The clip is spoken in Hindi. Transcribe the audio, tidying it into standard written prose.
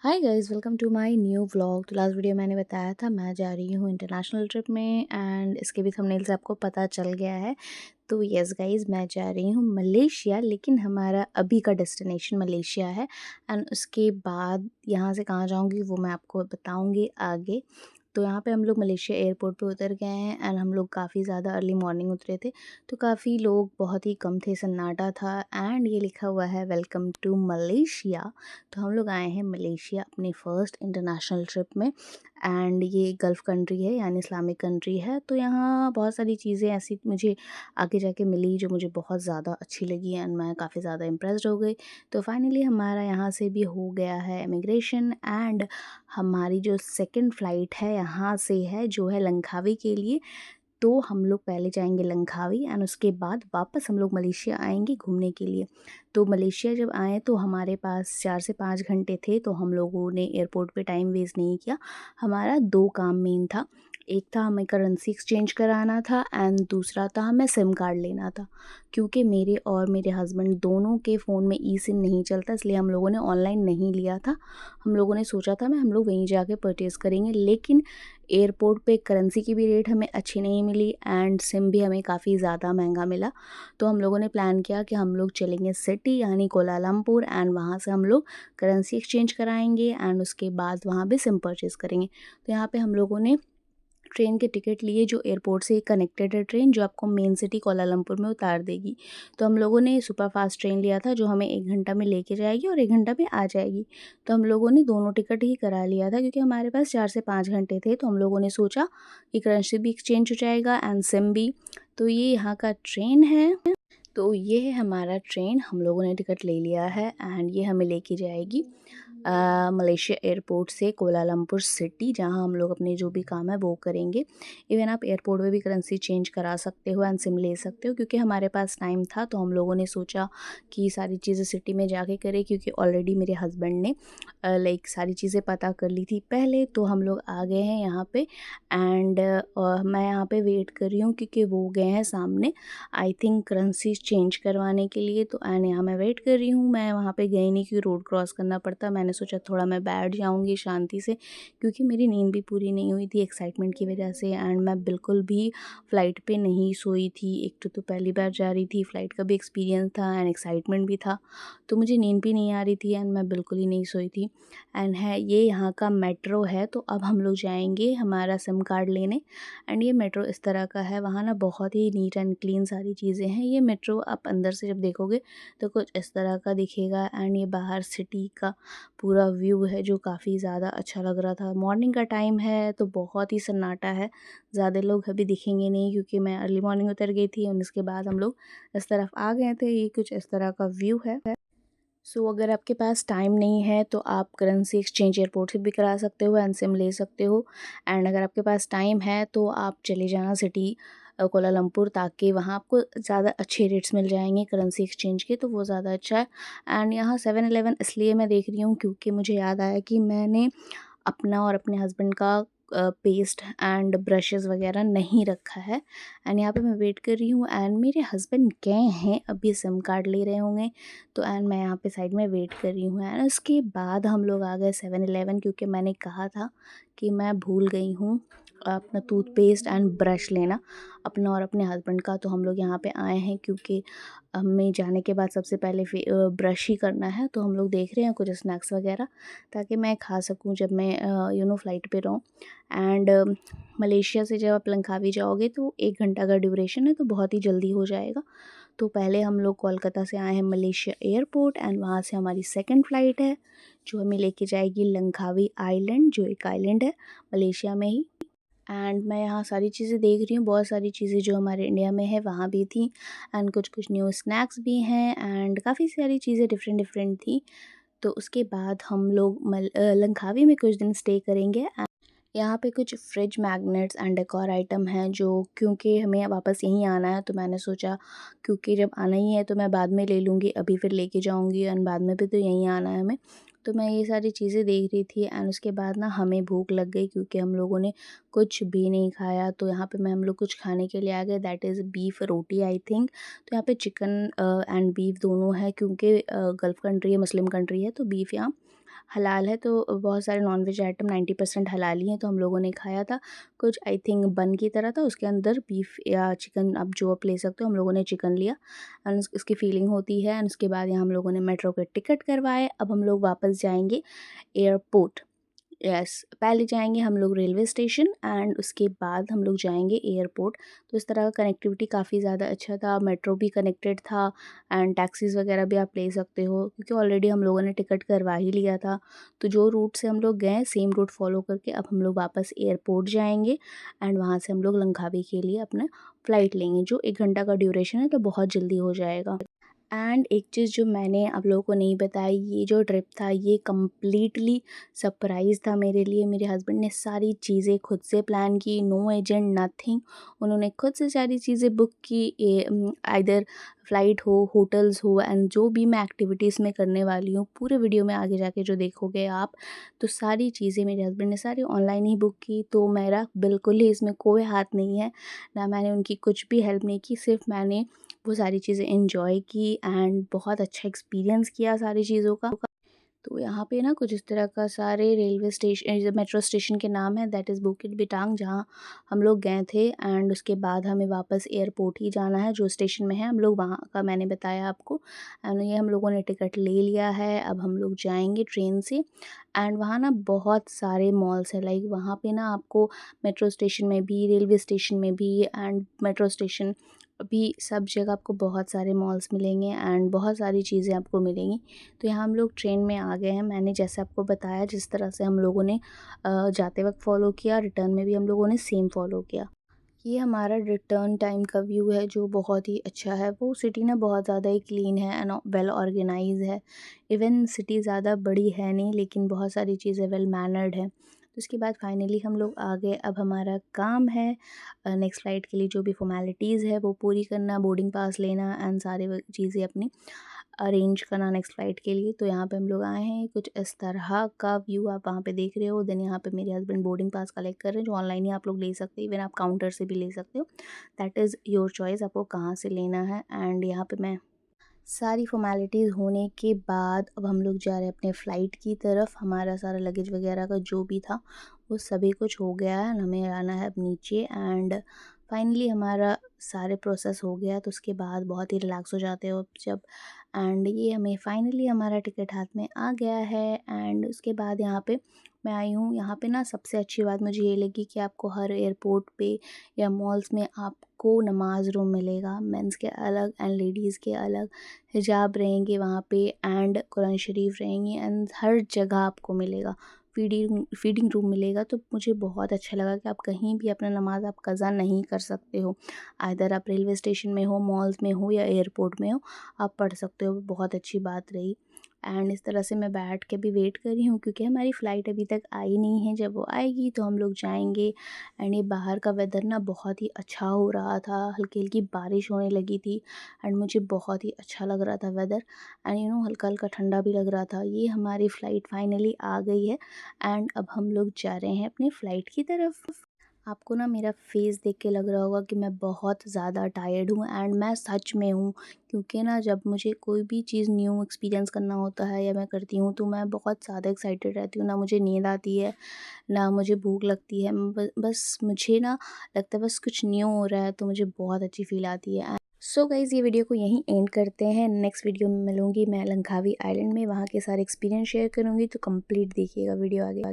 Hi guys, welcome to my new vlog. तो लास्ट वीडियो मैंने बताया था मैं जा रही हूँ इंटरनेशनल ट्रिप में एंड इसके भी थंबनेल से आपको पता चल गया है। तो यस गाइस, मैं जा रही हूँ मलेशिया, लेकिन हमारा अभी का डेस्टिनेशन मलेशिया है। एंड उसके बाद यहाँ से कहाँ जाऊँगी वो मैं आपको बताऊँगी आगे। तो यहाँ पे हम लोग मलेशिया एयरपोर्ट पे उतर गए हैं एंड हम लोग काफ़ी ज़्यादा अर्ली मॉर्निंग उतरे थे। तो काफ़ी लोग बहुत ही कम थे, सन्नाटा था एंड ये लिखा हुआ है वेलकम टू मलेशिया। तो हम लोग आए हैं मलेशिया अपनी फ़र्स्ट इंटरनेशनल ट्रिप में। एंड ये गल्फ़ कंट्री है, यानी इस्लामिक कंट्री है। तो यहाँ बहुत सारी चीज़ें ऐसी मुझे आगे जाके मिली जो मुझे बहुत ज़्यादा अच्छी लगी एंड मैं काफ़ी ज़्यादा इम्प्रेस्ड हो गई। तो फाइनली हमारा यहाँ से भी हो गया है इमिग्रेशन एंड हमारी जो सेकंड फ़्लाइट है यहाँ से है जो है लंकावी के लिए। तो हम लोग पहले जाएंगे लंकावी एंड उसके बाद वापस हम लोग मलेशिया आएंगे घूमने के लिए। तो मलेशिया जब आए तो हमारे पास 4 से 5 घंटे थे, तो हम लोगों ने एयरपोर्ट पे टाइम वेस्ट नहीं किया। हमारा 2 काम मेन था। एक था हमें करेंसी एक्सचेंज कराना था एंड दूसरा था हमें सिम कार्ड लेना था। क्योंकि मेरे और मेरे हस्बैंड दोनों के फ़ोन में ई सिम नहीं चलता, इसलिए हम लोगों ने ऑनलाइन नहीं लिया था। हम लोगों ने सोचा था हम लोग वहीं जाके परचेज़ करेंगे, लेकिन एयरपोर्ट पे करेंसी की भी रेट हमें अच्छी नहीं मिली एंड सिम भी हमें काफ़ी ज़्यादा महंगा मिला। तो हम लोगों ने प्लान किया कि हम लोग चलेंगे सिटी यानी कोलालमपुर एंड वहाँ से हम लोग करेंसी एक्सचेंज कराएंगे एंड उसके बाद वहाँ भी सिम परचेज़ करेंगे। तो यहाँ पे हम लोगों ने ट्रेन के टिकट लिए जो एयरपोर्ट से कनेक्टेड है ट्रेन, जो आपको मेन सिटी कोलालमपुर में उतार देगी। तो हम लोगों ने सुपर फास्ट ट्रेन लिया था जो हमें 1 घंटा में लेके जाएगी और 1 घंटा में आ जाएगी। तो हम लोगों ने दोनों टिकट ही करा लिया था क्योंकि हमारे पास 4 से 5 घंटे थे। तो हम लोगों ने सोचा कि करेंसी भी एक्सचेंज हो जाएगा एंड सिम भी। तो ये यहाँ का ट्रेन है। तो ये है हमारा ट्रेन, हम लोगों ने टिकट ले लिया है एंड ये हमें लेके जाएगी मलेशिया एयरपोर्ट से कोलालमपुर सिटी, जहां हम लोग अपने जो भी काम है वो करेंगे। इवन आप एयरपोर्ट में भी करेंसी चेंज करा सकते हो एंड सिम ले सकते हो। क्योंकि हमारे पास टाइम था तो हम लोगों ने सोचा कि सारी चीज़ें सिटी में जाके करें, क्योंकि ऑलरेडी मेरे हस्बैंड ने लाइक सारी चीज़ें पता कर ली थी पहले। तो हम लोग आ गए हैं यहाँ पे एंड मैं यहाँ पे वेट कर रही हूँ क्योंकि वो गए हैं सामने आई थिंक करेंसी चेंज करवाने के लिए। तो एंड यहाँ मैं वेट कर रही हूँ, मैं वहाँ पे गई नहीं क्योंकि रोड क्रॉस करना पड़ता। मैंने सोचा थोड़ा मैं बैठ जाऊँगी शांति से, क्योंकि मेरी नींद भी पूरी नहीं हुई थी एक्साइटमेंट की वजह से एंड मैं बिल्कुल भी फ़्लाइट पे नहीं सोई थी। एक तो पहली बार जा रही थी, फ़्लाइट का भी एक्सपीरियंस था एंड एक्साइटमेंट भी था। तो मुझे नींद भी नहीं आ रही थी एंड मैं बिल्कुल ही नहीं सोई थी। एंड है ये यहाँ का मेट्रो है। तो अब हम लोग जाएंगे हमारा सिम कार्ड लेने एंड ये मेट्रो इस तरह का है। वहाँ ना बहुत ही नीट एंड क्लीन सारी चीज़ें हैं। ये मेट्रो आप अंदर से जब देखोगे तो कुछ इस तरह का दिखेगा एंड ये बाहर सिटी का पूरा व्यू है जो काफ़ी ज़्यादा अच्छा लग रहा था। मॉर्निंग का टाइम है तो बहुत ही सन्नाटा है, ज़्यादा लोग अभी दिखेंगे नहीं क्योंकि मैं अर्ली मॉर्निंग उतर गई थी और उसके बाद हम लोग इस तरफ आ गए थे। ये कुछ इस तरह का व्यू है। सो अगर आपके पास टाइम नहीं है तो आप करेंसी एक्सचेंज एयरपोर्ट से भी करा सकते हो एंड सिम ले सकते हो। एंड अगर आपके पास टाइम है तो आप चले जाना सिटी कोलालमपुर, ताकि वहाँ आपको ज़्यादा अच्छे रेट्स मिल जाएंगे करेंसी एक्सचेंज के। तो वो ज़्यादा अच्छा है। एंड यहाँ 7-Eleven इसलिए मैं देख रही हूँ क्योंकि मुझे याद आया कि मैंने अपना और अपने हस्बैंड का पेस्ट एंड ब्रशेज़ वगैरह नहीं रखा है। एंड यहाँ पे मैं वेट कर रही हूँ एंड मेरे हस्बैंड गए हैं, अभी सिम कार्ड ले रहे होंगे। तो एंड मैं यहाँ पे साइड में वेट कर रही हूँ एंड उसके बाद हम लोग आ गए 7-Eleven, क्योंकि मैंने कहा था कि मैं भूल गई हूँ अपना टूथपेस्ट एंड ब्रश लेना अपना और अपने हस्बैंड का। तो हम लोग यहाँ पे आए हैं क्योंकि हमें जाने के बाद सबसे पहले ब्रश ही करना है। तो हम लोग देख रहे हैं कुछ स्नैक्स वगैरह ताकि मैं खा सकूं जब मैं फ़्लाइट पे रहूं। एंड मलेशिया से जब आप लंकावी जाओगे तो 1 घंटा का ड्यूरेशन है, तो बहुत ही जल्दी हो जाएगा। तो पहले हम लोग कोलकाता से आए हैं मलेशिया एयरपोर्ट एंड वहाँ से हमारी सेकंड फ़्लाइट है जो हमें लेके जाएगी लंकावी आइलैंड, जो एक आइलैंड है मलेशिया में ही। एंड मैं यहाँ सारी चीज़ें देख रही हूँ, बहुत सारी चीज़ें जो हमारे इंडिया में है वहाँ भी थी एंड कुछ कुछ न्यू स्नैक्स भी हैं एंड काफ़ी सारी चीज़ें डिफरेंट डिफरेंट थी। तो उसके बाद हम लोग लंकावी में कुछ दिन स्टे करेंगे। यहाँ पे कुछ fridge magnets and decor item हैं जो, क्योंकि हमें वापस यहीं आना है तो मैंने सोचा क्योंकि जब आना ही है तो मैं बाद में ले लूँगी, अभी फिर लेके जाऊँगी एंड बाद में भी तो यहीं आना है हमें। तो मैं ये सारी चीज़ें देख रही थी एंड उसके बाद ना हमें भूख लग गई क्योंकि हम लोगों ने कुछ भी नहीं खाया। तो यहाँ पे मैं हम लोग कुछ खाने के लिए आ गए, that is beef roti I think. तो यहाँ पे चिकन एंड बीफ दोनों है क्योंकि गल्फ़ कंट्री है, मुस्लिम कंट्री है, तो बीफ यहाँ हलाल है, तो बहुत सारे नॉन-वेज आइटम 90% हलाल ही हैं, तो हम लोगों ने खाया था। कुछ आई थिंक बन की तरह था, उसके अंदर बीफ या चिकन आप जो आप ले सकते हो, हम लोगों ने चिकन लिया एंड उसकी फीलिंग होती है। एंड उसके बाद यहाँ हम लोगों ने मेट्रो के टिकट करवाए। अब हम लोग वापस जाएँगे एयरपोर्ट। यस, पहले जाएँगे हम लोग रेलवे स्टेशन एंड उसके बाद हम लोग जाएँगे एयरपोर्ट। तो इस तरह का कनेक्टिविटी काफ़ी ज़्यादा अच्छा था, मेट्रो भी कनेक्टेड था एंड टैक्सीज़ वगैरह भी आप ले सकते हो, क्योंकि ऑलरेडी हम लोगों ने टिकट करवा ही लिया था। तो जो रूट से हम लोग गए सेम रूट फ़ॉलो करके अब हम लोग वापस एयरपोर्ट जाएँगे एंड वहाँ से हम लोग लंकावी के लिए अपना फ़्लाइट लेंगे, जो 1 घंटा का ड्यूरेशन है, तो बहुत जल्दी हो जाएगा। एंड एक चीज़ जो मैंने आप लोगों को नहीं बताई, ये जो ट्रिप था ये कम्प्लीटली सरप्राइज़ था मेरे लिए। मेरे हस्बैंड ने सारी चीज़ें खुद से प्लान की, नो एजेंट नथिंग। उन्होंने खुद से सारी चीज़ें बुक की, आइदर फ़्लाइट हो, होटल्स हो एंड जो भी मैं एक्टिविटीज़ में करने वाली हूँ, पूरे वीडियो में आगे जाके जो देखोगे आप, तो सारी चीज़ें मेरे हस्बैंड ने सारी ऑनलाइन ही बुक की। तो मेरा बिल्कुल ही इसमें कोई हाथ नहीं है, ना मैंने उनकी कुछ भी हेल्प नहीं की, सिर्फ़ मैंने वो सारी चीज़ें एन्जॉय की एंड बहुत अच्छा एक्सपीरियंस किया सारी चीज़ों का। तो यहाँ पे ना कुछ इस तरह का सारे रेलवे स्टेशन मेट्रो स्टेशन के नाम है, दैट इज़ बुकिट बिटांग, जहाँ हम लोग गए थे एंड उसके बाद हमें वापस एयरपोर्ट ही जाना है, जो स्टेशन में है हम लोग वहाँ का मैंने बताया आपको। एंड ये हम लोगों ने टिकट ले लिया है, अब हम लोग जाएंगे ट्रेन से। एंड वहाँ ना बहुत सारे मॉल्स हैं, लाइक वहाँ पे ना आपको मेट्रो स्टेशन में भी, रेलवे स्टेशन में भी एंड मेट्रो स्टेशन भी, सब जगह आपको बहुत सारे मॉल्स मिलेंगे एंड बहुत सारी चीज़ें आपको मिलेंगी। तो यहाँ हम लोग ट्रेन में आ गए हैं। मैंने जैसे आपको बताया, जिस तरह से हम लोगों ने जाते वक्त फ़ॉलो किया, रिटर्न में भी हम लोगों ने सेम फ़ॉलो किया। ये हमारा रिटर्न टाइम का व्यू है, जो बहुत ही अच्छा है। वो सिटी ना बहुत ज़्यादा ही क्लीन है एंड वेल ऑर्गेनाइज है। इवन सिटी ज़्यादा बड़ी है नहीं, लेकिन बहुत सारी चीज़ें वेल मैनर्ड है। तो उसके बाद फाइनली हम लोग आ गए। अब हमारा काम है नेक्स्ट फ़्लाइट के लिए जो भी फ़ॉर्मेलिटीज़ है वो पूरी करना, बोर्डिंग पास लेना एंड सारी चीज़ें अपनी अरेंज करना नेक्स्ट फ़्लाइट के लिए। तो यहाँ पे हम लोग आए हैं, कुछ इस तरह का व्यू आप वहाँ पे देख रहे हो। देन यहाँ पे मेरे हस्बैंड बोर्डिंग पास कलेक्ट कर रहे हैं, जो ऑनलाइन ही आप लोग ले सकते हो, इवन आप काउंटर से भी ले सकते हो। दैट इज़ योर चॉइस, आपको कहाँ से लेना है। एंड यहाँ पे मैं सारी फ़ॉर्मेलिटीज़ होने के बाद अब हम लोग जा रहे हैं अपने फ़्लाइट की तरफ। हमारा सारा लगेज वगैरह का जो भी था वो सभी कुछ हो गया है, हमें आना है अब नीचे। एंड फाइनली हमारा सारे प्रोसेस हो गया, तो उसके बाद बहुत ही रिलैक्स हो जाते हो जब। एंड ये हमें फाइनली हमारा टिकट हाथ में आ गया है। एंड उसके बाद यहाँ पे मैं आई हूँ। यहाँ पे ना सबसे अच्छी बात मुझे ये लगी कि आपको हर एयरपोर्ट पे या मॉल्स में आपको नमाज़ रूम मिलेगा, मेंस के अलग एंड लेडीज़ के अलग। हिजाब रहेंगे वहाँ पे एंड कुरान शरीफ रहेंगी एंड हर जगह आपको मिलेगा। फीडिंग रूम मिलेगा। तो मुझे बहुत अच्छा लगा कि आप कहीं भी अपना नमाज़ आप कज़ा नहीं कर सकते हो, आइदर आप रेलवे स्टेशन में हो, मॉल्स में हो या एयरपोर्ट में हो, आप पढ़ सकते हो। बहुत अच्छी बात रही। एंड इस तरह से मैं बैठ के भी वेट कर रही हूँ, क्योंकि हमारी फ़्लाइट अभी तक आई नहीं है। जब वो आएगी तो हम लोग जाएंगे। एंड ये बाहर का वेदर ना बहुत ही अच्छा हो रहा था, हल्की हल्की बारिश होने लगी थी एंड मुझे बहुत ही अच्छा लग रहा था वेदर। एंड हल्का हल्का ठंडा भी लग रहा था। ये हमारी फ़्लाइट फाइनली आ गई है एंड अब हम लोग जा रहे हैं अपनी फ़्लाइट की तरफ। आपको ना मेरा फेस देख के लग रहा होगा कि मैं बहुत ज़्यादा टायर्ड हूँ एंड मैं सच में हूँ, क्योंकि ना जब मुझे कोई भी चीज़ न्यू एक्सपीरियंस करना होता है या मैं करती हूँ, तो मैं बहुत ज़्यादा एक्साइटेड रहती हूँ। ना मुझे नींद आती है, ना मुझे भूख लगती है। बस मुझे ना लगता है बस कुछ न्यू हो रहा है, तो मुझे बहुत अच्छी फ़ील आती है। सो गाइज़, ये वीडियो को यहीं एंड करते हैं। नेक्स्ट वीडियो में मिलूँगी मैं लंकावी आइलैंड में, वहाँ के सारे एक्सपीरियंस शेयर करूँगी। तो कंप्लीट देखिएगा वीडियो आगे।